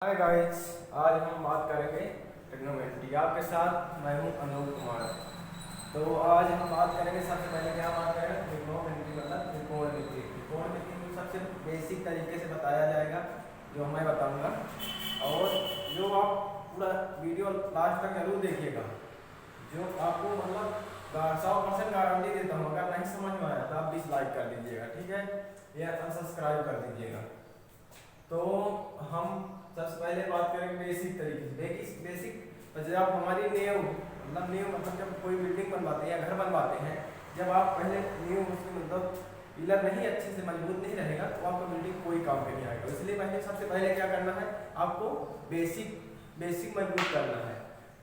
Hi guys, आज हम बात करेंगे ट्रिग्नोमेट्री। आपके साथ मैं हूं अनूप कुमार। तो आज हम बात करेंगे, सबसे पहले क्या बात करेंगे, ट्रिग्नोमेट्री मतलब त्रिकोणमिति। त्रिकोणमिति को सबसे बेसिक तरीके से बताया जाएगा, जो मैं बताऊंगा। और जो आप पूरा वीडियो लास्ट तक जरूर देखिएगा, जो आपको मतलब 100% गारंटी देता हूँ। अगर नहीं समझ में आया तो आप डिसलाइक कर दीजिएगा, ठीक है, या अनसब्सक्राइब कर दीजिएगा। तो हम सबसे पहले बात करेंगे बेसिक तरीके से। बेसिक जब हमारी नींव मतलब जब कोई बिल्डिंग बनवाते हैं या घर बनवाते हैं, जब आप पहले नींव उसकी मतलब पिलर नहीं अच्छे से मजबूत नहीं रहेगा तो आपका बिल्डिंग कोई काम पे नहीं आएगा। इसलिए पहले सबसे पहले क्या करना है, आपको बेसिक मजबूत करना है।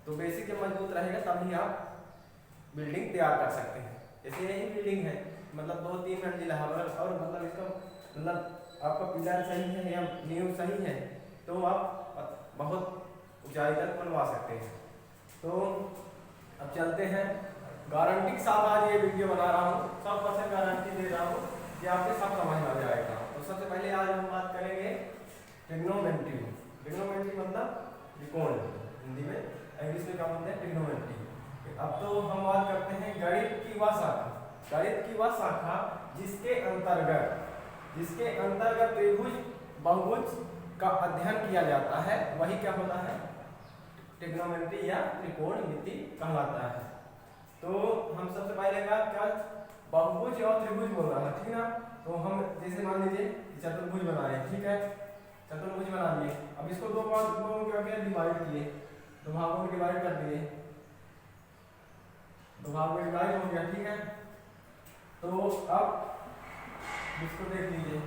तो बेसिक जब मजबूत रहेगा तभी आप बिल्डिंग तैयार कर सकते हैं। जैसे यही बिल्डिंग है, मतलब 2-3 मंजिला है, और मतलब इसका मतलब आपका पिलर सही है या नींव सही है तो आप बहुत ऊंचाई तक बनवा सकते हैं। तो अब चलते हैं। गारंटी के साथ आज ये वीडियो बना रहा हूँ, 100% गारंटी दे रहा हूँ कि आपके सब समझ में आ जाएगा। तो सबसे पहले आज हम बात करेंगे ट्रिग्नोमेट्री। ट्रिग्नोमेट्री मतलब त्रिकोण हिंदी में, इंग्लिश में क्या बोलते हैं, ट्रिग्नोमेट्री। अब तो हम बात करते हैं गणित की वह शाखा जिसके अंतर्गत त्रिभुज बहुभुज का अध्ययन किया जाता है, वही क्या होता है, ट्रिग्नोमेट्री या त्रिकोणमिति कहलाता है। तो हम सबसे पहले क्या बहुभुज और त्रिभुज बोल रहा है, ठीक है ना। तो हम जैसे मान लीजिए चतुर्भुज बनाए, ठीक है, चतुर्भुज बना लिए। अब इसको दो भागों में क्या किया, डिवाइड किए, दो भागों में डिवाइड कर दिए, दो भागों में डिवाइड हो गया, ठीक है। तो अब इसको देख लीजिए,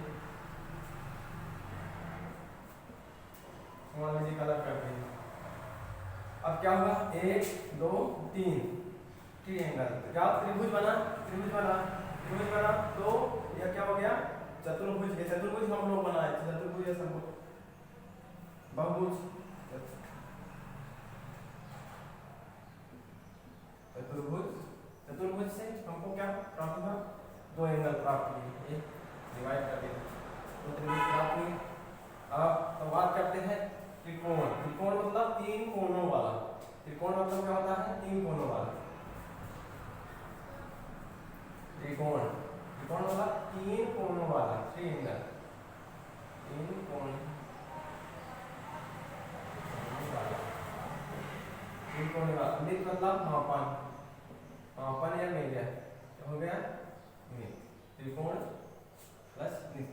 मान लीजिए कलर करते हैं। अब क्या होगा, 1 2 3 ट्रायंगल, क्या त्रिभुज बना तो यह क्या हो गया, चतुर्भुज हम लोग बनाए थे, चतुर्भुज या बहुभुज, चतुर्भुज से हमको क्या प्राप्त हुआ, 2 एंगल प्राप्त हुए, एक डिवाइड कर दिया तो त्रिभुज प्राप्त हुई। अब तो बात करते हैं त्रिकोण। त्रिकोण मतलब 3 कोनों वाला। त्रिकोण मतलब क्या होता है, 3 कोनों वाला। त्रिकोण मतलब 3 कोनों वाला, ट्रायंगल, 3 कोण वाला, 3 कोण वाला। मित मतलब मापन या मेजर, हो गया मित। त्रिकोण प्लस मित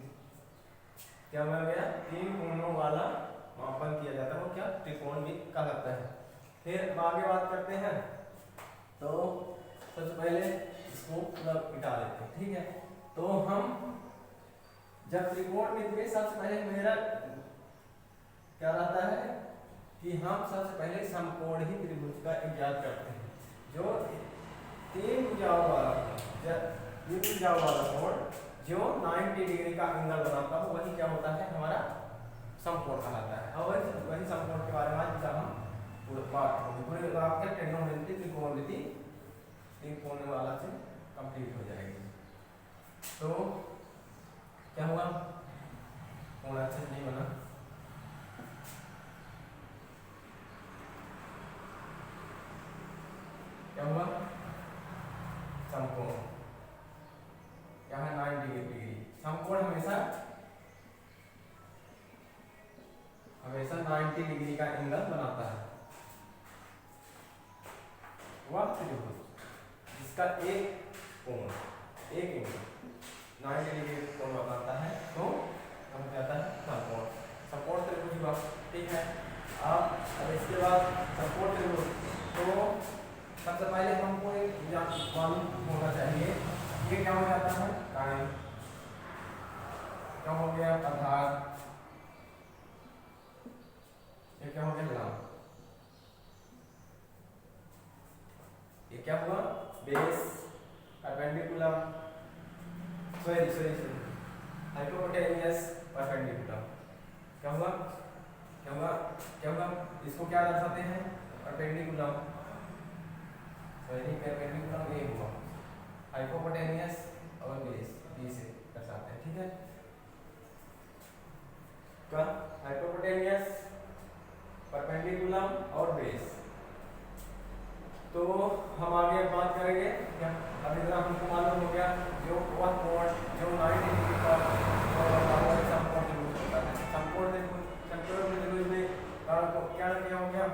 क्या हो गया, 3 कोनों वाला मापन किया जाता है, वो क्या त्रिकोणमिति कहलाता है। फिर आगे बात करते हैं। तो सबसे पहले इसको पूरा मिटा लेते हैं, ठीक है। तो हम जब त्रिकोणमिति में सबसे पहले मेरा क्या रहता है कि हम सबसे पहले समकोण ही त्रिभुज का इजाद करते हैं। जो 3 भुजाओं वाला कोण जो 90 डिग्री का एंगल बनाता हो, वही क्या होता है, हमारा समकोण कहलाता है। और वही समकोण के बारे में आज हम पूरे आपके ट्रिग्नोमेट्री त्रिकोणमिति 3 कोण वाला से कंप्लीट हो जाएगी। तो क्या हुआ, कोण अच्छे से नहीं बना, क्या हुआ, समकोण क्या है, 90 डिग्री। समकोण हमेशा 90 डिग्री का एंगल बनाता है। वह त्रिभुज जिसका एक एंगल 90 डिग्री कोण बनाता है, तो हम कहता है समकोण। समकोण त्रिभुज हुआ, ठीक है। अब इसके बाद समकोण त्रिभुज, तो सबसे पहले हमको एक मालूम होना चाहिए, ये क्या हो जाता है, टाइम, क्या हो गया, आधार, ये क्या हो गया, लंब, ये क्या हुआ, बेस, परपेंडिकुलर, हाइपोटेन्यूस, परपेंडिकुलर, क्या हुआ, इसको क्या दर्शाते हैं, परपेंडिकुलर, परपेंडिकुलर ये हुआ, हाइपोटेन्यूस और बेस, बी से दर्शाते हैं, ठीक है। क्या हाइपोटेन्यूस परपेंडिकुलम और बेस। तो हम आगे बात करेंगे क्या, अभी तरह हमको मालूम हो गया जो वह कोण जो 90 डिग्री पर समकोण त्रिभुज होता है। समकोण त्रिभुज में क्या क्या हो गया,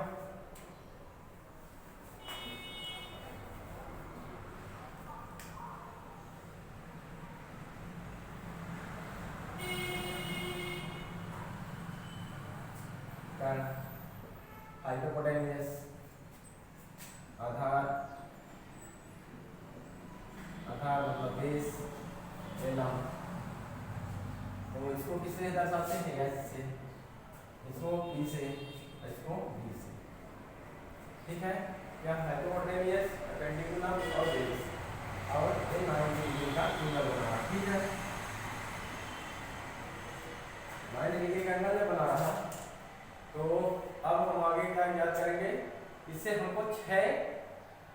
हाइपोटेन्यूस, आधार, आधार मतलब बेस, लंब। तो इसको किससे दर्शाते हैं, एस से, इसको बी से, इसको बी से। ठीक है, क्या हाइपोटेन्यूस, परपेंडिकुलर और बेस और ये 90 डिग्री का एंगल बना रहा। ठीक है, 90 डिग्री का एंगल बना रहा। तो अब हम आगे क्या याद करेंगे, इससे हमको 6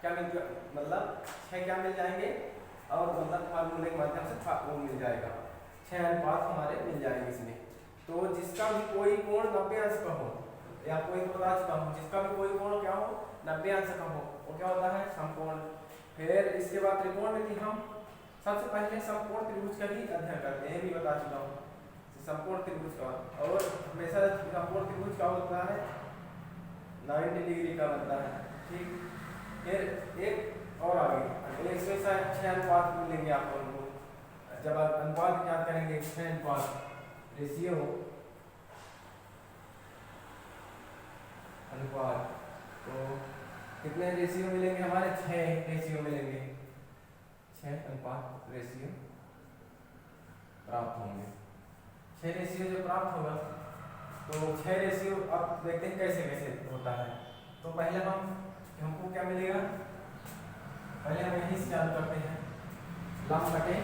क्या मतलब 6 क्या मिल जाएंगे, और मतलब फार्मूले के माध्यम से वो मिल जाएगा, 6 अनुपात हमारे मिल जाएंगे इसमें। तो जिसका भी कोई कोण 90 अंश का हो, या कोई बता चुका हूँ, जिसका भी कोई कोण क्या हो 90 अंश का हो, वो क्या होता है, समकोण। फिर इसके बाद त्रिकोण में भी हम सबसे पहले समकोण त्रिभुज का ही अध्ययन करते हैं, ये भी बता चुका हूँ समकोण त्रिभुज का। और हमेशा समकोण त्रिभुज का होता है 90 डिग्री का बनता है। ठीक, फिर एक और आगे एक से 6 अनुपात मिलेंगे आप लोगों को। जब आप अनुपात याद करेंगे, 6 अनुपात रेशियो, अनुपात, तो कितने रेशियो मिलेंगे हमारे, 6 रेशियो मिलेंगे, 6 अनुपात रेशियो प्राप्त होंगे। 6 रेशियो जो प्राप्त होगा, तो 6 रेशियो अब देखते हैं कैसे कैसे होता है। तो पहले हमको क्या मिलेगा, पहले हम यही से चालू करते हैं, लंब बटे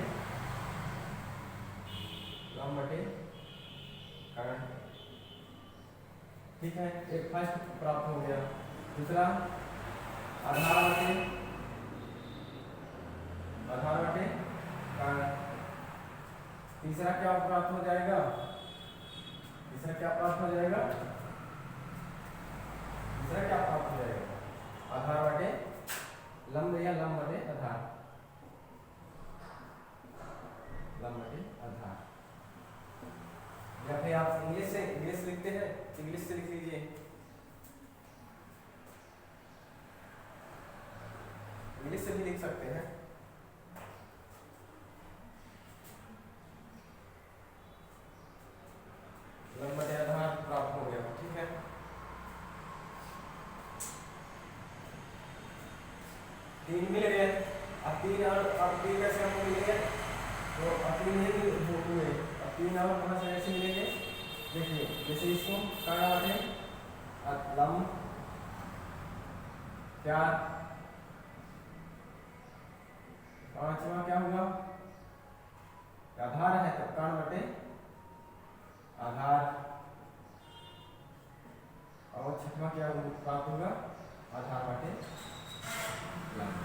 कर्ण। ठीक है, एक फर्स्ट प्राप्त हो गया। दूसरा आधार बटे कर्ण। तीसरा क्या प्राप्त हो जाएगा, तीसरा क्या प्राप्त हो जाएगा, आधार बटे लंब, या लंब बटे आधार, लंब बटे आधार। या फिर आप इंग्लिश लिखते हैं, इंग्लिश से लिख लीजिए, इंग्लिश से भी लिख सकते हैं। लंब बटे आधार प्राप्त हो गया। ठीक है, तीन मिल गए। अब तीन कैसे हमको मिल गए, तो अब तीन हुए, अब 3 और कहाँ से ऐसे मिलेंगे, देखिए जैसे इसको कर्ण बटे लंब 4, पांचवा क्या होगा, आधार है तो कर्ण बटे आधार, और छठवां क्या प्राप्त होगा, आधार बटे लंब।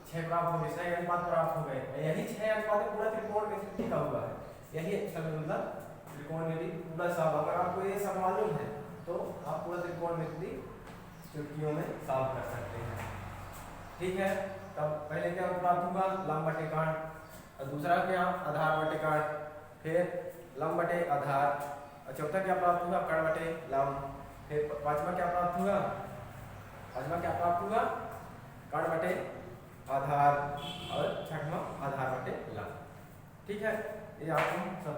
6 प्राप्त हो गए, सही अनुपात प्राप्त हो गए। यही 6 अनुपात पूरा त्रिकोण में लिखा हुआ है, यही मतलब त्रिकोण में भी पूरा सब, अगर आपको ये सब मालूम है तो आप पूरा त्रिकोण में भी चुटकियों में सॉल्व कर सकते हैं। ठीक है, तब पहले क्या प्राप्त होगा, लंब बटे कर्ण, और दूसरा क्या, आधार बटे कर्ण, फिर लंब बटे आधार, और चौथा क्या प्राप्त होगा, कर्ण बटे लंब, फिर पांचवा क्या प्राप्त होगा, कर्ण बटे आधार, और छठवां आधार बटे लंब। ठीक है, ये आपको सब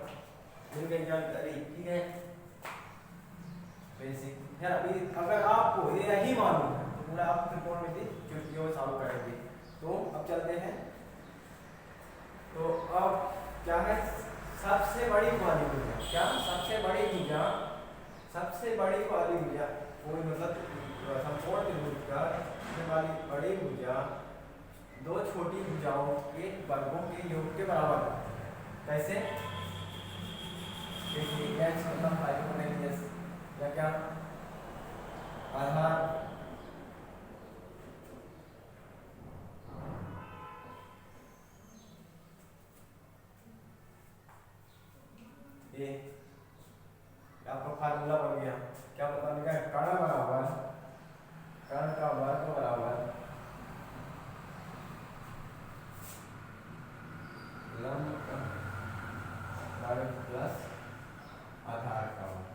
मिल गई जानकारी। ठीक है, बेसिक। फिर अभी अगर आपको ये यही मालूम है तो पूरा आप त्रिकोणमिति चुटकियों में सॉल्व करेंगे। तो अब चलते हैं, तो अब क्या है, सबसे बड़ी वाली भुजा, क्या सबसे बड़ी भुजा, कोई मतलब समकोण त्रिभुज का सबसे बड़ी भुजा 2 छोटी भुजाओं के वर्गों के योग के बराबर होती है। कैसे, देखिए x मतलब हाइपोटेन्यूस, या क्या आधार ये फार्मूला बन गया। क्या बताने का, कर्ण बराबर कर्ण का वर्ग बराबर लंब का वर्ग प्लस आधार का वर्ग।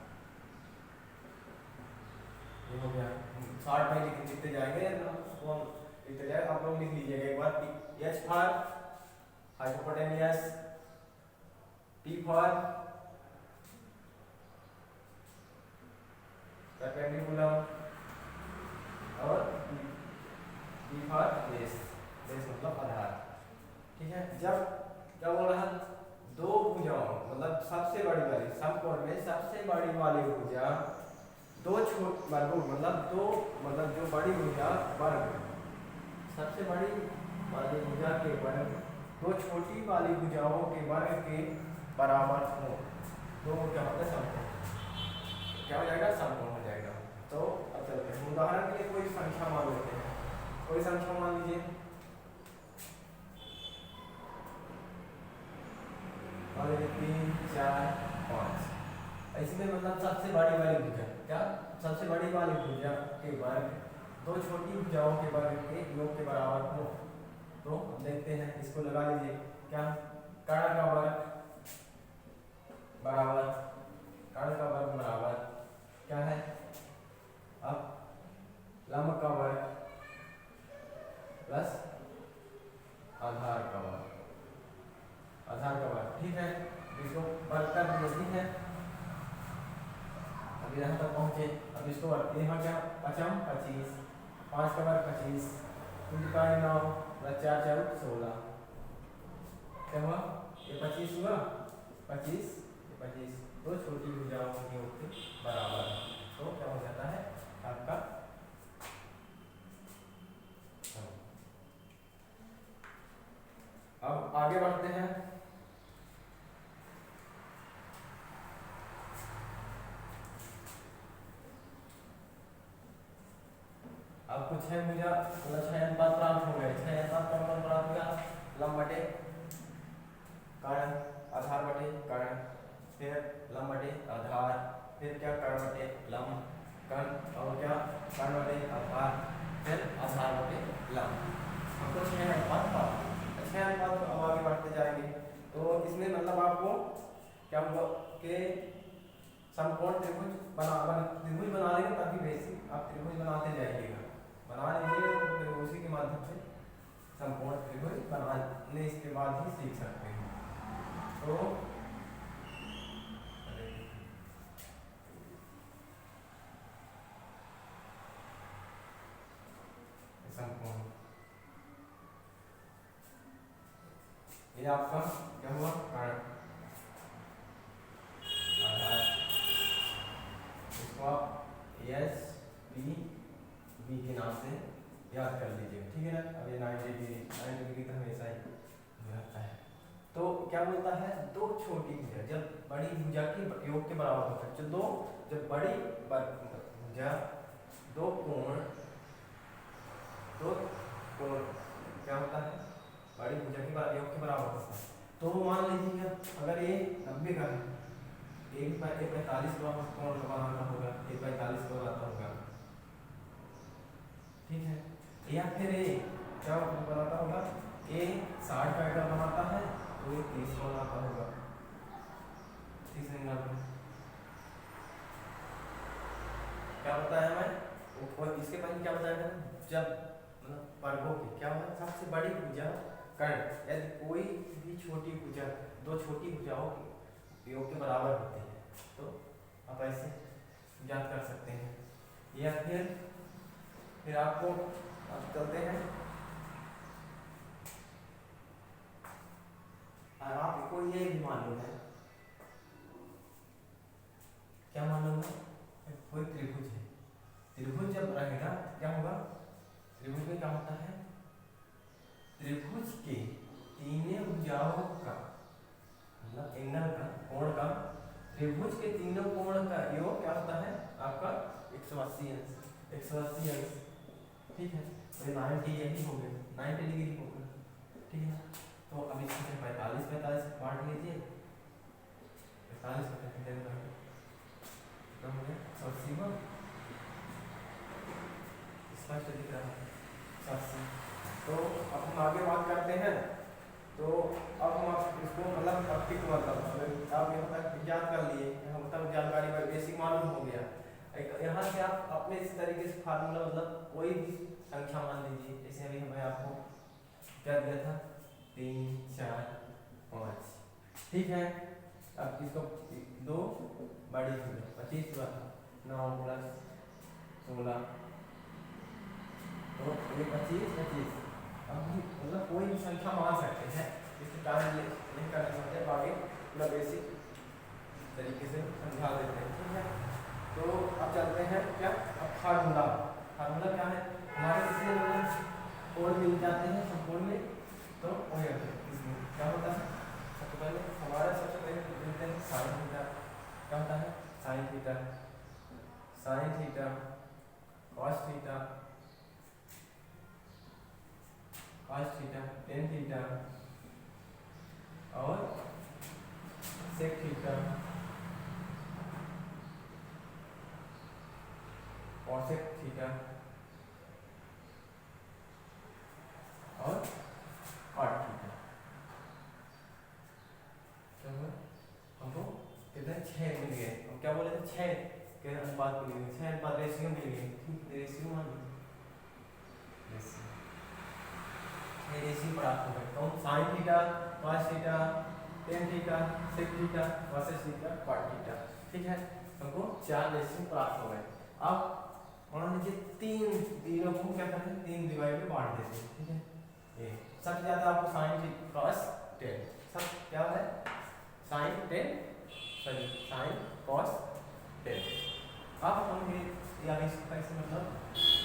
ये हो गया। 60 में लिखते जाएंगे उसको हम लिखते जाएंगे। आप लोग लिख लीजिएगा एक बार। H for hypotenuse, P for perpendicular और B फॉर बेस। बेस मतलब आधार। ठीक है। जब क्या बोल रहा है, दो भुजाओं मतलब सबसे बड़ी वाली समकोण में सबसे बड़ी वाली भुजा दो छोटे वर्गों मतलब जो बड़ी भुजा वर्ग सबसे बड़ी वाली भुजा के वर्ग दो छोटी वाली भुजाओं के वर्ग के बराबर हो तो क्या होता है, समकोण। क्या हो जाएगा, समकोण हो जाएगा। तो अब चलते हैं उदाहरण के लिए कोई संख्या मान लेते हैं। कोई संख्या मान लीजिए, मान लीजिए 3 4 5। इसमें मतलब सबसे बड़ी वाली भुजा क्या, सबसे बड़ी वाली भुजा के वर्ग दो छोटी भुजाओं के वर्ग के योग के बराबर हो। तो अब देखते हैं, इसको लगा लीजिए। क्या, कर्ण का वर्ग बराबर कर्ण का वर्ग बराबर क्या है, अब लंब का वर्ग प्लस आधार का वर्ग। आधार का वर्ग, ठीक है। इसको वर्ग कर दिया, ठीक है। अब यहाँ तक पहुँचे। अब इसको यहाँ क्या, 5 25, 5 का वर्ग 25, 9 + 4 = 16। क्या हुआ, ये 25 हुआ, 25 ये 25 दो छोटी भुजाओं के योग के बराबर। तो क्या हो जाता है आपका, अब आगे बढ़ते हैं। अब कुछ है मुझे मतलब 6 अनुपात प्राप्त हो गए। 6 अनुपात का मतलब प्राप्त हुआ लंब बटे कर्ण, आधार बटे कर्ण, फिर लंब बटे आधार, फिर क्या कर्ण बटे लंब कर्ण, और क्या कर्ण बटे आधार, फिर आधार बटे लंब। हमको 6 अनुपात प्राप्त। 6 अनुपात अब आगे बढ़ते जाएंगे। तो इसमें मतलब आपको क्या होगा कि समकोण त्रिभुज त्रिभुज बना लेंगे, ताकि बेसिक आप त्रिभुज बनाते जाइएगा। बना लीजिए तो उसी के माध्यम से समकोण त्रिभुज बनाने इसके बाद ही सीख सकते हैं। तो समकोण ये आपका क्या हुआ, कर्ण आधार। इसको आप एस बी के नाम से याद कर लीजिए, ठीक है ना। अब ये 90 डिग्री तो हमेशा ही रहता है। तो क्या बोलता है, दो छोटी भुजा जब बड़ी भुजा के योग के बराबर होता है। जब बड़ी भुजा दो कोण क्या होता है, बड़ी भुजा के योग के बराबर होता है। तो मान लीजिए अगर ये 90 का है, एक 45 का कोण बनाना होगा, एक 45 का बनाना होगा, ठीक है। या फिर ये क्या बनाता होगा, ये 60 का अगर बनाता है तो ये 30 का बनाता होगा, 30 एंगल में। क्या बताया हमें, और इसके पहले क्या बताया था, जब मतलब वर्गों की क्या होगा, सबसे बड़ी भुजा कर्ण, यदि कोई भी छोटी भुजा दो छोटी भुजाओं के योग के बराबर होते हैं तो आप ऐसे याद कर सकते हैं। या फिर आपको अब चलते हैं, और आपको ये भी मालूम है, क्या मालूम है, कोई त्रिभुज है। त्रिभुज जब रहेगा क्या होगा, त्रिभुज में क्या होता है, त्रिभुज के तीनों भुजाओं का मतलब एंगल का कोण का, त्रिभुज के तीनों कोण का योग क्या होता है आपका 180 अंश। 180 अंश, ठीक है। तो 90 यही हो गया, 90 डिग्री हो गया, ठीक है। तो अब इसमें 45 बांट लीजिए, 45 का 80 स्पष्ट दिख रहा है 80। तो अब हम आगे बात करते हैं। तो अब हम इसको मतलब टॉपिक मतलब आप यहाँ तक याद कर लिए, मतलब जानकारी पर बेसिक मालूम हो गया। यहाँ से आप अपने इस तरीके से फार्मूला मतलब कोई भी संख्या मान लीजिए, जैसे अभी मैं आपको क्या दिया था 3 4 5, ठीक है। अब इसको 2 बड़ी 25 हुआ 9 + 16, तो ये 25। अब मतलब कोई भी संख्या मान सकते हैं, इसके कारण नहीं करना चाहते, आगे पूरा बेसिक तरीके से समझा देते हैं, ठीक है। तो अब चलते हैं क्या, अब फार्मूला क्या है हमारे, इससे मतलब कोड मिल जाते हैं संपूर्ण में। तो इसमें क्या होता है, सबसे पहले सबसे पहले मिलते हैं साइन थीटा। क्या होता है sign theta cos theta tan theta और सेक थीटा कॉसेक थीटा और कॉट थीटा। हमको कितने 6 मिल गए, हम क्या बोले थे 6 के अनुपात मिल गए, 6 अनुपात रेशियो मिल गए, ठीक रेशियो मान रेशियो प्राप्त हो गए। तो sine theta cos theta tan theta sec theta cosec theta cot theta, ठीक है। हमको 4 रेशियो प्राप्त हो गए। अब मान लीजिए तीनों को क्या करते हैं 3 डिवाइड में बांट देते हैं, ठीक है। ये सबसे ज्यादा आपको साइन कॉस टेन सब क्या है साइन कॉस टेन। अब हम ये कैसे मतलब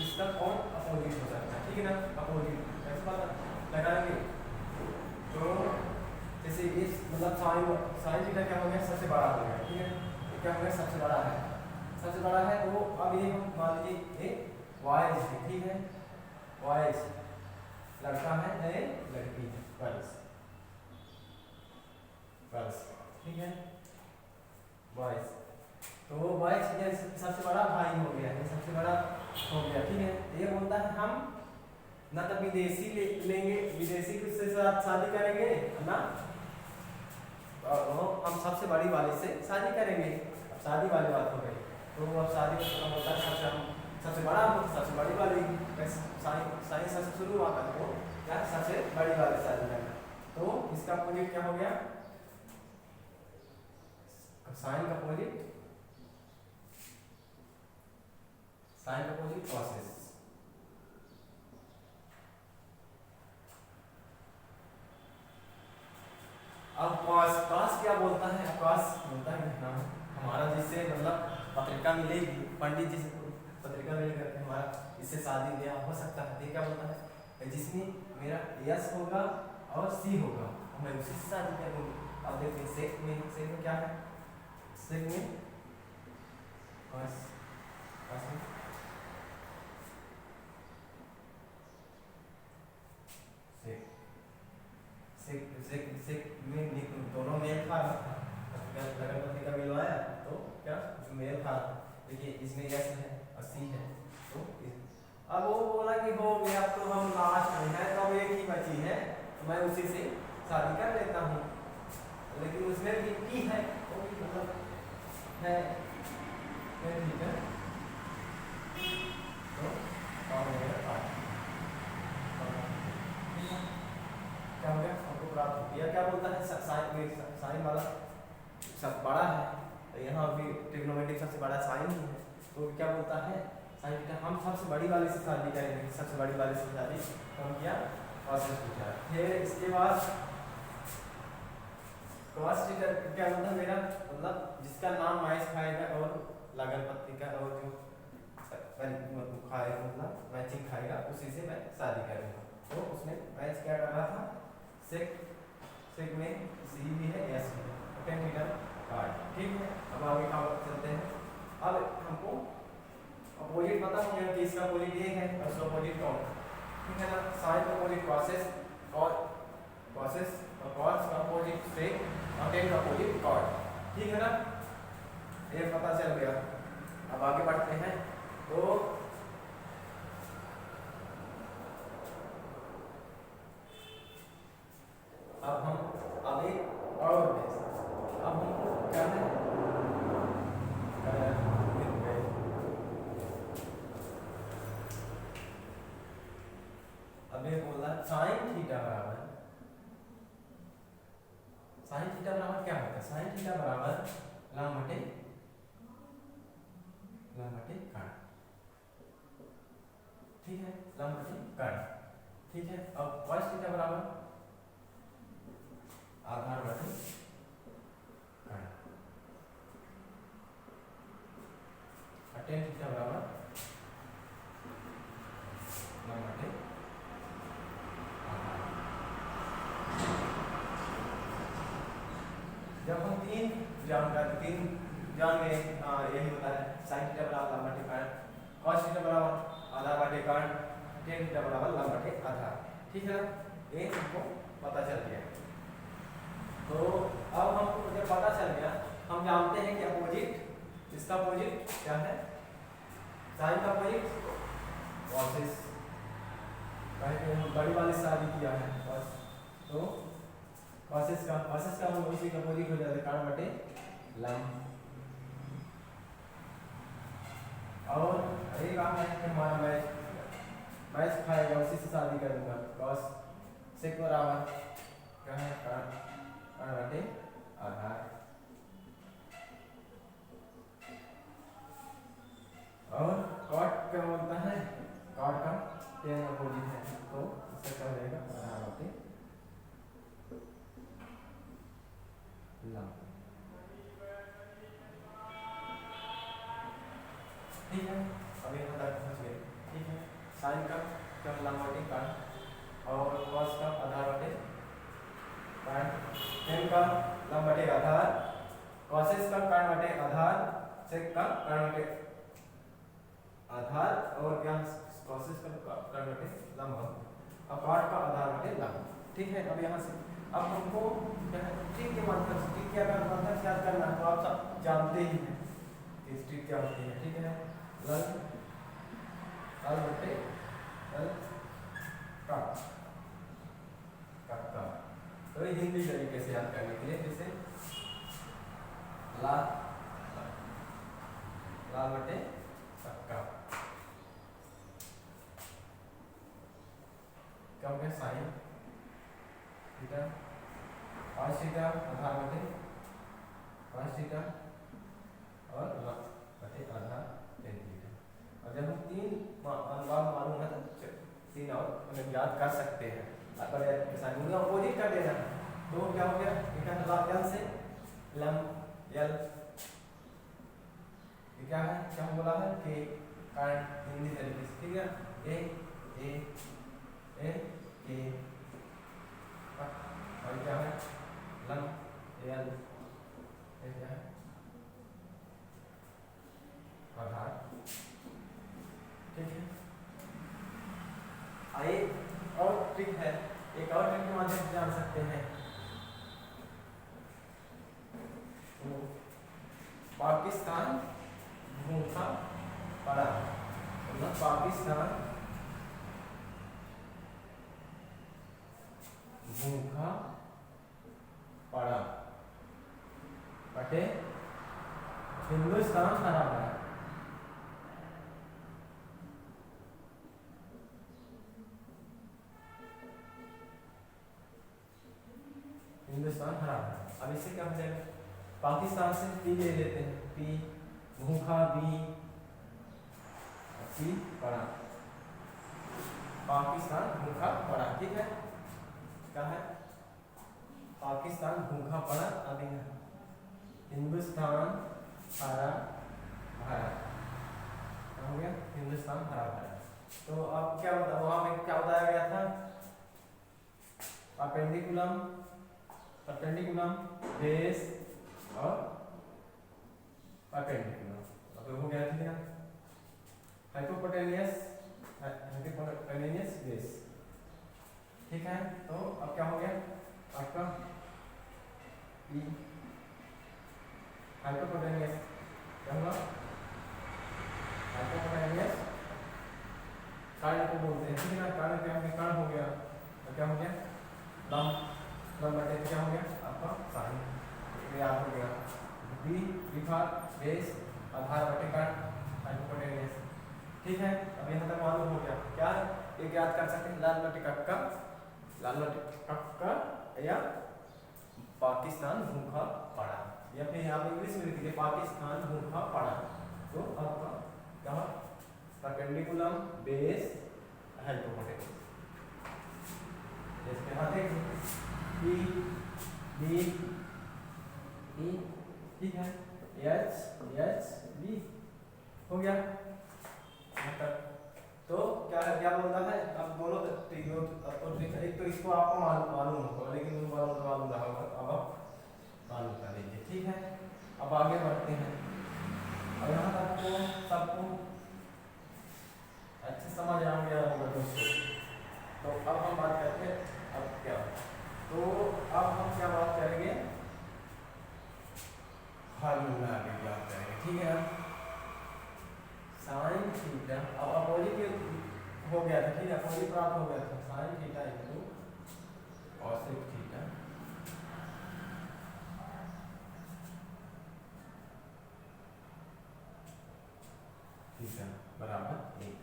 इसका कौन अपोजिट हो सकता है, ठीक है ना। अपोजिट कैसे पता लगाएंगे, तो जैसे इस मतलब साइन थीटा क्या हो गया सबसे बड़ा हो गया, ठीक है। क्या हो गया सबसे बड़ा है तो अब ये मान लीजिए एक वाइज है, ठीक है। वाइज लड़का है नहीं लड़की है, गर्ल्स, ठीक है। बॉयज तो बॉयज ये सबसे बड़ा भाई हो गया, ये सबसे बड़ा हो गया, ठीक है। ये बोलता है हम ना तो विदेशी लेंगे, विदेशी से शादी करेंगे ना, और हम सबसे बड़ी वाले से शादी करेंगे। अब शादी वाली बात हो गई, तो अब शादी में होता है सबसे बड़ा हो सबसे बड़ी वाली साइन सबसे शुरू हुआ था, तो क्या सबसे बड़ी वाली शादी करना। तो इसका अपोजिट क्या हो गया, साइन का अपोजिट कॉसेस। अब कॉस क्या बोलता है, कॉस बोलता है ना हमारा जिससे मतलब पत्रिका मिलेगी, पंडित जी से पत्रिका मिल करके हमारा इससे शादी ब्याह हो सकता है, ये क्या बोलता है जिसमें मेरा यस होगा और सी होगा मैं उसी से शादी करूँगी। अब देखिए सेक में क्या है, सेक में कॉस सेक में दोनों मेल खा रहा था, लगन पत्रिका मिलवाया तो क्या मेल खा रहा था। देखिए इसमें यस है और सी है, तो अब वो बोला कि हो गया तो हम लास्ट में है, तो अब एक ही बची है तो मैं उसी से शादी कर लेता हूँ। लेकिन उसमें भी की है वो भी मतलब है ठीक है, तो क्या हो गया हमको प्राप्त हो गया। क्या बोलता है साइन वाला सब बड़ा है, तो यहाँ भी ट्रिग्नोमेट्रिक सबसे बड़ा साइन ही है, तो क्या बोलता है साइन थीटा हम सबसे बड़ी वाले से शादी करेंगे, सबसे बड़ी वाले से शादी तो हम किया cos थीटा। फिर इसके बाद cos थीटा क्या मतलब मेरा मतलब जिसका नाम मैच खाएगा और लगन पत्रिका और जो खाएगा मतलब मैचिंग खाएगा उसी से मैं शादी करूँगा। तो उसने मैच क्या कर रहा था सेक में सी भी है एस भी है, टेन मीटर कार्ड, ठीक है। अब आगे काम चलते हैं। अब हमको अपोजिट पता हो गया कि इसका अपोजिट ये है और इसका अपोजिट कौन, ठीक है ना। साइन का अपोजिट कॉसेस और कॉस का अपोजिट सेक और टेन का अपोजिट कॉट, ठीक है ना। ये पता चल गया। अब आगे बढ़ते हैं। तो अब हम अब एक और बेस, अब हमको क्या है अब ये बोला साइन थीटा बराबर, साइन थीटा बराबर क्या होता है, साइन थीटा बराबर लंब बटे कर्ण, ठीक है, लंब बटे कर्ण, ठीक है। अब cos थीटा बराबर आधार बटे कर्ण, और tan थीटा बराबर लंब बटे आधार। जब हम तीन जान गए, यही होता है sin थीटा बराबर लंब बटे कर्ण, cos थीटा बराबर आधार बटे कर्ण, tan थीटा बराबर लंब बटे आधार, ठीक है। ये हमको पता चल गया। तो अब हमको जब पता चल गया, हम जानते हैं कि अपोजिट, इसका अपोजिट क्या है, साइन का अपोजिट कॉसेस, कहीं हम बड़ी वाली शादी किया है बस, तो कॉसेस का हम उसी का अपोजिट हो जाता है कर्ण बटे लंब। और एक काम है कि हमारा मैच खाएगा, उसी से शादी करूंगा, कॉस सेक बराबर क्या है कर्ण बटे आधार। और कॉट क्या बोलता है, कॉट का tan अपोजिट है, तो इसका क्या हो जाएगा आधार बटे लंब, ठीक है। अब यहाँ तक पहुँच गए, ठीक है। साइन का क्या लंब बटे कर्ण, और cos का आधार बटे कर्ण, tan का लंब बटे आधार, cosec का कर्ण बटे आधार, sec का कर्ण बटे आधार, और क्या cosec का कर्ण बटे लंब, और cot का आधार बटे लंब, ठीक है। अब यहाँ से अब हमको ट्रिक के माध्यम से, ट्रिक क्या करना है, याद करना है, तो आप सब जानते ही हैं कि ट्रिक क्या होती है, ठीक है। लल बटे लल कट, तो ये हिंदी तरीके से याद करने के लिए, जैसे लाल बटे कक्का, क्या हो गया साइन थीटा, cos थीटा आधार बटे cos थीटा, और लंब बटे आधार tan थीटा। और जब हम तीन अनुवाद मालूम है तो तीन और मतलब याद कर सकते हैं। अगर साइन अपोजिट कर देना तो क्या हो गया, यल से लंब यल, ये क्या है, क्या बोला है कि कर्ण हिंदी तरीके से, ठीक है, ए और क्या है लंब यल, ये क्या है आधार, ठीक है। आइए और ट्रिक है, एक और ट्रिक के माध्यम से जान सकते हैं। तो पाकिस्तान भूखा पड़ा, मतलब पाकिस्तान भूखा पड़ा बटे हिंदुस्तान हरा भरा, हिंदुस्तान हरा भरा। अब इससे क्या हो जाएगा, पाकिस्तान से पी ले लेते हैं, पी भूखा बी पी पड़ा, पाकिस्तान भूखा पड़ा, ठीक है। क्या है पाकिस्तान भूखा पड़ा, अभी हिंदुस्तान हरा भरा, हो गया हिंदुस्तान हरा भरा। तो अब क्या होता है, वहां पे क्या बताया गया था, अपेंडिकुलम बेस और अपेंडिकुलम, अब हो गया, ठीक है। हाइपोटेनियस बेस, ठीक है। तो अब क्या हो गया आपका हाइपोटेनियस, क्या हुआ तो क्या हो गया लंब, लंब बटे क्या हो गया आपका साइन, ये याद हो गया। बी विभाग बेस आधार बटे कर्ण हाइपोटेन्यूज। ठीक है, अब यहाँ तक मालूम हो गया क्या है, एक याद कर सकते हैं लाल बटे कक्का, लाल बटे कक्का या पाकिस्तान भूखा पड़ा, या फिर आप इंग्लिश में लिख दीजिए पाकिस्तान भूखा पड़ा। तो आपका क्या परपेंडिकुलम बेस हाइपोटेन्यूज। इसके बाद देखिए ई बी ई, ठीक है, एच एच बी हो गया। तो क्या क्या बोलता है, अब दोनों एक तो इसको आपको मालूम होगा, लेकिन उन वालों को मालूम रहा होगा, अब आप मालूम कर लीजिए। ठीक है, अब आगे बढ़ते हैं। और यहाँ तक तो सबको अच्छे समझ आ गया होगा दोस्तों। तो अब हम बात करते हैं अब क्या, तो अब हम क्या बात करेंगे फार्मूला की बात करेंगे। ठीक है, साइन थीटा अब अपोजिट हो गया था, ठीक है, अपोजिट प्राप्त हो गया था, sine theta equal cosec theta theta बराबर 1।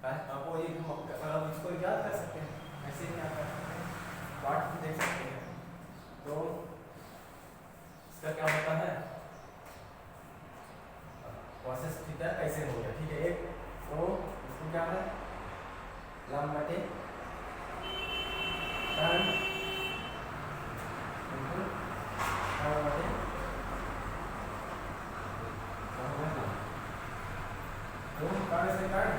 आपको एक हम इसको याद कर सकते हैं, ऐसे क्या कर सकते हैं, पार्ट देख सकते हैं। तो इसका क्या होता है कॉसेक थीटा कैसे हो गया, ठीक है, एक तो इसको क्या है लंब बटे tan इनटू tan बटे तो कर्ण से कर्ण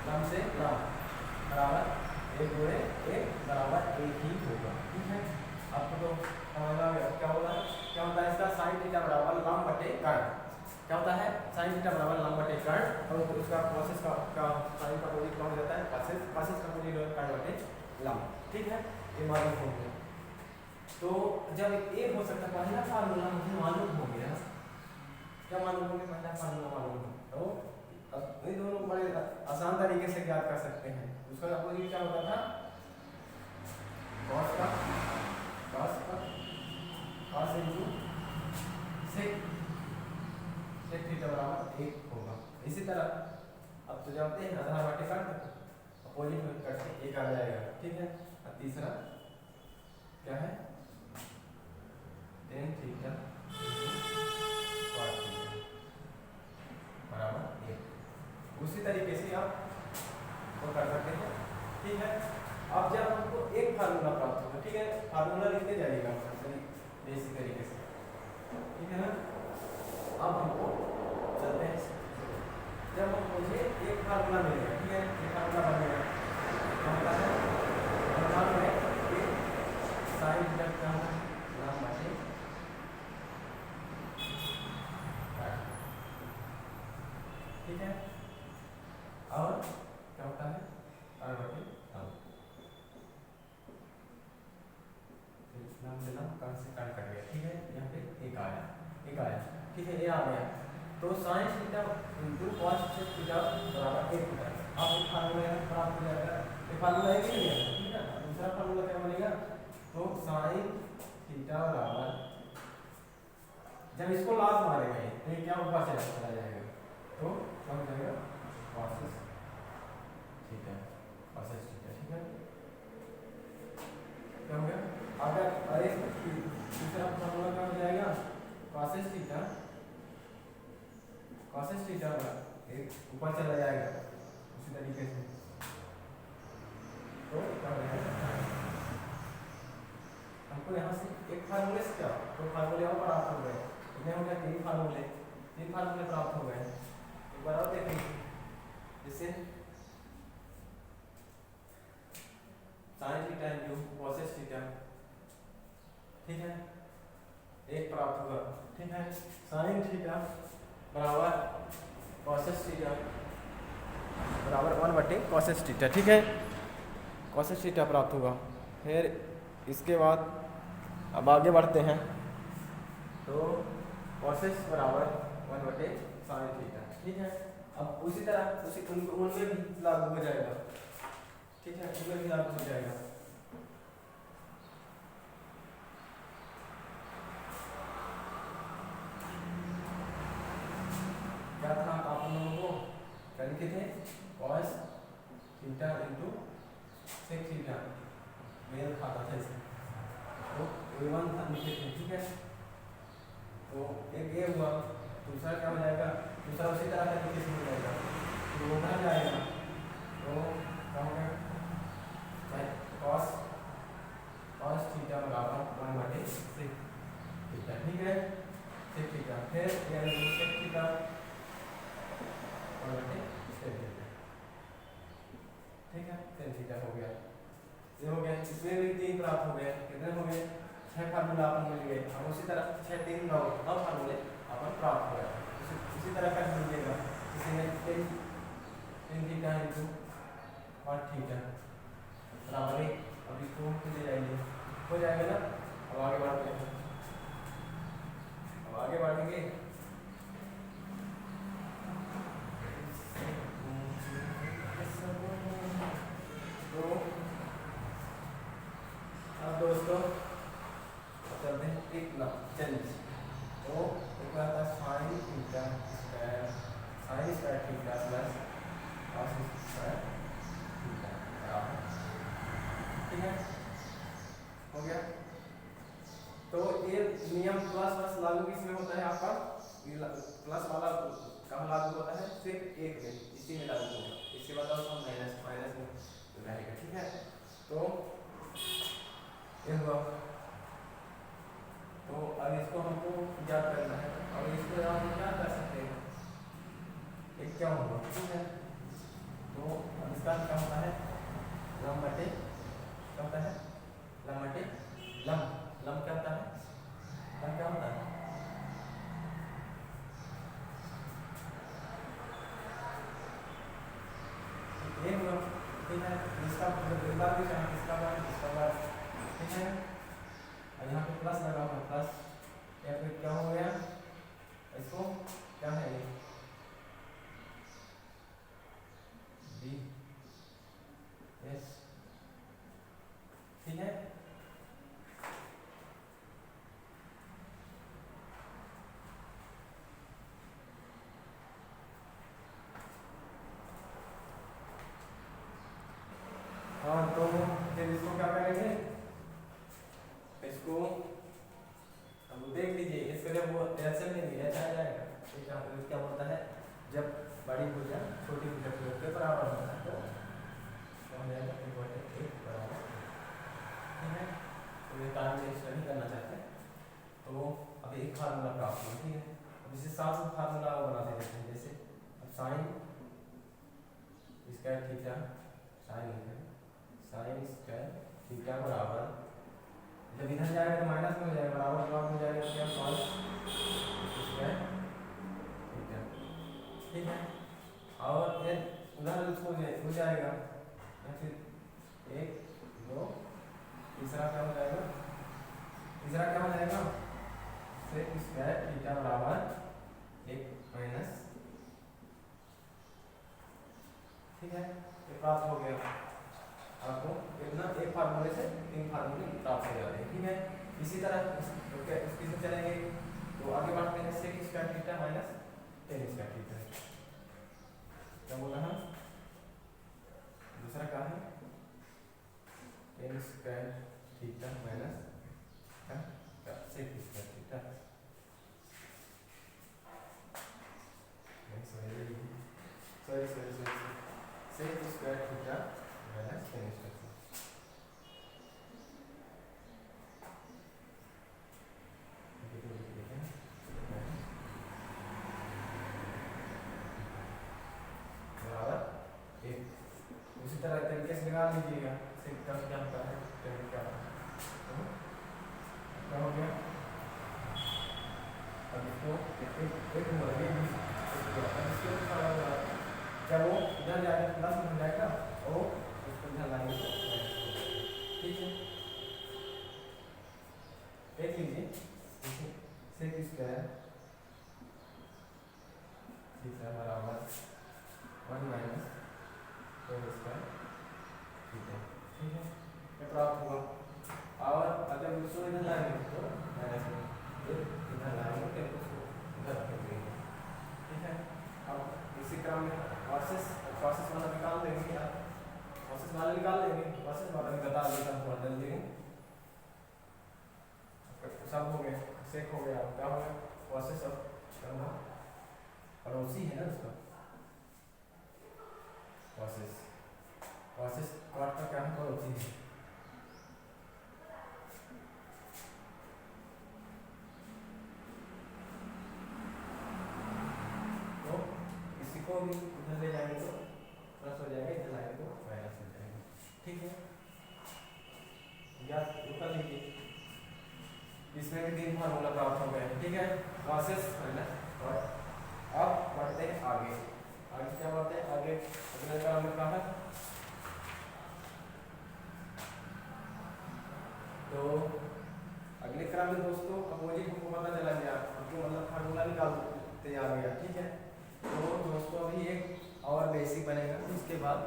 लंब से लंब बराबर 1 गुणे 1 बराबर 1 ही होगा। ठीक है, आपको तो समझ आ गया क्या होगा, क्या होता है इसका साइन थीटा बराबर लंब बटे कर्ण, क्या होता है साइन थीटा बराबर लंब बटे कर्ण, और उसका कोसेक का साइन का अपोजिट कौन हो जाता है कोसेक, कोसेक का अपोजिट कर्ण बटे लंब। ठीक है, ये मालूम हो गया। तो जब ए हो सकता है पहला फार्मूला मुझे मालूम हो गया, क्या मालूम हो गया पहला फार्मूला मालूम हो, तो अब ये दोनों बड़े आसान तरीके से ज्ञात कर सकते हैं। उसका अपोजिट क्या होता था cos का cos इनटू sec थीटा बराबर 1 होगा। इसी तरह अब तो जानते हैं आधार बटे कर्ण, अपोजिट में करके 1 आ जाएगा। ठीक है, और तीसरा क्या है tan थीटा cos थीटा बराबर 1। उसी तरीके से आप वो कर सकते हैं। ठीक है, अब जब हमको एक फार्मूला प्राप्त होगा, ठीक है, फार्मूला लिखते जाइएगा बेसिक तरीके से। ठीक है ना, अब हमको चलते हैं, जब मुझे एक फार्मूला मिलेगा, ठीक है, एक फार्मूला बन गया, क्या होता है मालूम है कि साइन थीटा क्या होता है लंब बटे कर्ण। ठीक है, और क्या होता है कर्ण बटे लंब कर्ण से कर्ण कट गया। ठीक है, यहाँ पे एक आया, एक आया, ठीक है, ये आ गया। तो sine theta into cos theta बराबर 1 होता है। आप एक फार्मूला प्राप्त हो जाएगा, ये फार्मूला एक ही है। ठीक है, दूसरा फार्मूला क्या बनेगा, तो साइन थीटा बराबर जब इसको लास्ट मारेगा ये तो क्या ऊपर चला जाएगा, तो क्या हो जाएगा cos थीटा cos थीटा। ठीक है, क्या हो गया, अगर अरे दूसरा फार्मूला क्या हो जाएगा cos थीटा एक ऊपर चला जाएगा उसी तरीके से, तो क्या हो जाएगा हमको यहाँ से एक फार्मूले से क्या तो फार्मूले और प्राप्त हो गए, इतने हो गए 3 फार्मूले प्राप्त हो गए। एक बार और देखेंगे, जैसे sine theta into cos theta, ठीक है, एक प्राप्त हुआ। ठीक है, साइन थीटा बराबर cos थीटा बराबर 1 बटे cos थीटा। ठीक है, cos थीटा प्राप्त हुआ। फिर इसके बाद अब आगे बढ़ते हैं, तो cos बराबर 1 बटे sin थीटा। ठीक है, अब उसी तरह उनमें भी लागू हो जाएगा। ठीक है, उसमें भी लागू हो जाएगा। क्या था आप लोगों को क्या लिखे थे, cos theta into sec theta मेल खाता था इसमें, तो a1 था लिखे थे। ठीक है, तो एक ये हुआ, दूसरा क्या हो जाएगा, दूसरा उसी तरह का लिखे हो जाएगा, तो वो कहाँ जाएगा, तो क्या हो गया cos cos थीटा बराबर 1/6 थीटा। ठीक है, सेक थीटा, फिर ये सेक थीटा 1/6 थीटा। ठीक है, tan थीटा हो गया, ये हो गया। इसमें भी 3 प्राप्त हो गए, कितने हो गए, 6 फार्मूला अपन मिल गए। अब उसी तरह 6 3 9 फार्मूले अपन प्राप्त हो गए। उसी तरह का मिलेगा, इसी में tan theta into cot theta बराबर 1। अब इसको ले जाएंगे, हो जाएगा ना। अब आगे बढ़ते हैं, अब आगे बढ़ेंगे तो अब दोस्तों चलते हैं इतना चेंज। तो एक बार था sine theta square, sine square theta plus cos square theta बराबर, ठीक है, हो गया। तो ये नियम प्लस प्लस लागू किसमें होता है आपका, प्लस वाला कहाँ लागू होता है, सिर्फ एक में, इसी में लागू होगा। इसके बाद और हम माइनस माइनस में रहेगा। ठीक है, तो ये हुआ, तो अब इसको हमको याद करना है। अब इसको हम क्या कर सकते हैं, एक क्या होगा, ठीक है, तो अब इसका क्या होता है, लम बटे क्या होता है, लम बटे लम, लम क्या होता है, लम क्या होता है, ये हुआ। ठीक है, इसका बार भी चाहिए, इसका बार, ठीक है। और यहाँ पे प्लस लगा हुआ, प्लस या फिर क्या हो गया, इसको क्या है ये बी एस, ठीक है। हाँ, तो फिर इसको क्या करेंगे, इसको अब देख लीजिए, इसके लिए वो रिएक्शन नहीं है, आ जाएगा। ठीक है, तो क्या होता है, जब बड़ी भुजा छोटी भुजा के बराबर होता है तो क्या हो जाएगा, 1/1 बराबर। ठीक है, तो ये काम में स्टडी करना चाहते हैं तो अब एक फार्मूला प्राप्त हुआ। ठीक है, अब इसे साथ में फार्मूला बनाते रहते हैं, जैसे अब sine square theta, sine square theta बराबर, जब इधर जाएगा तो माइनस में हो जाएगा, बराबर जवाब हो जाएगा क्या, cos स्क्वायर थीटा। ठीक है, और ये उधर उसको हो जाएगा, या फिर 1 2, तीसरा क्या हो जाएगा, तीसरा क्या हो जाएगा, सेक स्क्वायर थीटा बराबर 1 माइनस। ठीक है, ये प्राप्त हो गया आपको, इतना एक फार्मूले से 3 फार्मूले प्राप्त हो जाते हैं। ठीक है, इसी तरह इसके से चलेंगे तो आगे बढ़ते हैं, sec square theta minus tan square theta, क्या बोला हम, दूसरा क्या है, tan square theta minus sec square theta, sorry sec square theta minus tan square. उसी तरह तरीके से लगा लीजिएगा, क्या होता है, क्या हो गया, अब इसको जब वो इधर जाएगा प्लस में हो जाएगा और उसको इधर लाएंगे। ठीक है, देख लीजिए, सेक स्क्वायर थीटा बराबर 1 माइनस tan स्क्वायर ठीक है, ये प्राप्त हुआ। और अगर उसको इधर लाएंगे तो इधर लाएंगे फिर उसको इधर रखेंगे। ठीक है, अब इसी क्रम में प्रोसेस वाला निकाल देंगे यार, प्रोसेस वाला निकाल लेंगे, प्रोसेस वाला भी बता देता हूँ थोड़ा जल्दी। सब हो गया, सेक हो गया, क्या हो गया प्रोसेस ऑफ करना पड़ोसी है ना उसका प्रोसेस कॉट का क्या है पड़ोसी है। तो इसी को भी उधर ले जाएंगे तो प्लस हो जाएगा, इधर लाएंगे तो माइनस हो जाएगा। ठीक है, या ऊपर लीजिए, इसमें भी 3 फार्मूला प्राप्त हो गए। ठीक है, प्रोसेस माइनस कॉट। अब बढ़ते हैं आगे, आगे क्या बढ़ते हैं आगे, अगले क्रम में कहा तो अगले क्रम में दोस्तों अपोजिट हमको पता चला गया, हमको मतलब फार्मूला निकालते आ गया। ठीक है, तो दोस्तों अभी एक और बेसिक बनेगा, उसके बाद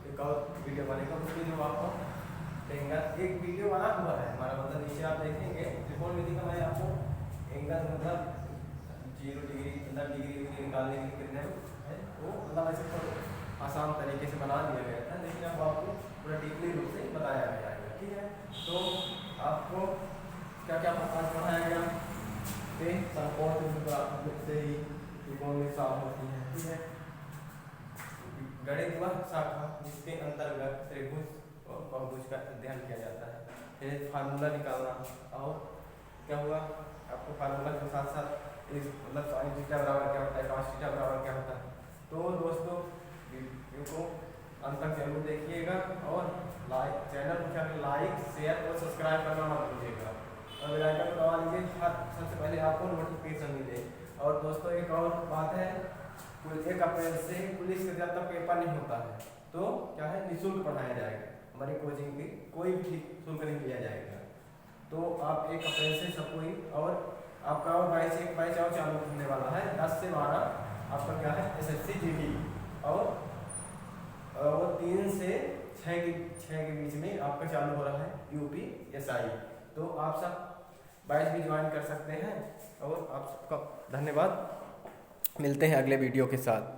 एक और वीडियो बनेगा, उसमें जो आपको देंगे एक वीडियो बना हुआ है हमारा, मतलब नीचे आप देखेंगे त्रिकोणमिति का मैं आपको एंगल मतलब 0 डिग्री 15 डिग्री निकालने के लिए कितने है वो मतलब ऐसे थोड़ा आसान तरीके से बना दिया गया था, लेकिन अब आपको पूरा डीपली रूप से बताया गया है। ठीक है, तो आपको क्या क्या आज पढ़ाया गया कि समकोण से ही त्रिकोण साफ होती है। ठीक है, गणित वह शाखा जिसके अंतर्गत त्रिभुज और बहुभुज का अध्ययन किया जाता है। फिर फार्मूला निकालना, और क्या हुआ आपको फार्मूला के साथ साथ इस मतलब sin थीटा बराबर क्या होता है, cos थीटा बराबर क्या होता है। तो दोस्तों वीडियो को अंत तक जरूर देखिएगा, और चैनल को क्या लाइक शेयर और सब्सक्राइब करना मत भूलिएगा, और बेल आइकन दबा लीजिए, सबसे पहले आपको नोटिफिकेशन मिले। और दोस्तों एक और बात है, 1 अप्रैल से पुलिस के जब तक पेपर नहीं होता है तो क्या है निःशुल्क पढ़ाया जाएगा, हमारी कोचिंग की कोई भी शुल्क नहीं लिया जाएगा। तो आप 1 अप्रैल से सब कोई, और आपका और बैच और चालू होने वाला है 10 से 12 आपका क्या है SSC GD, और 3 से 6 के बीच में आपका चालू हो रहा है UPSI। तो आप सब बैच भी ज्वाइन कर सकते हैं, और आप सबका धन्यवाद। मिलते हैं अगले वीडियो के साथ।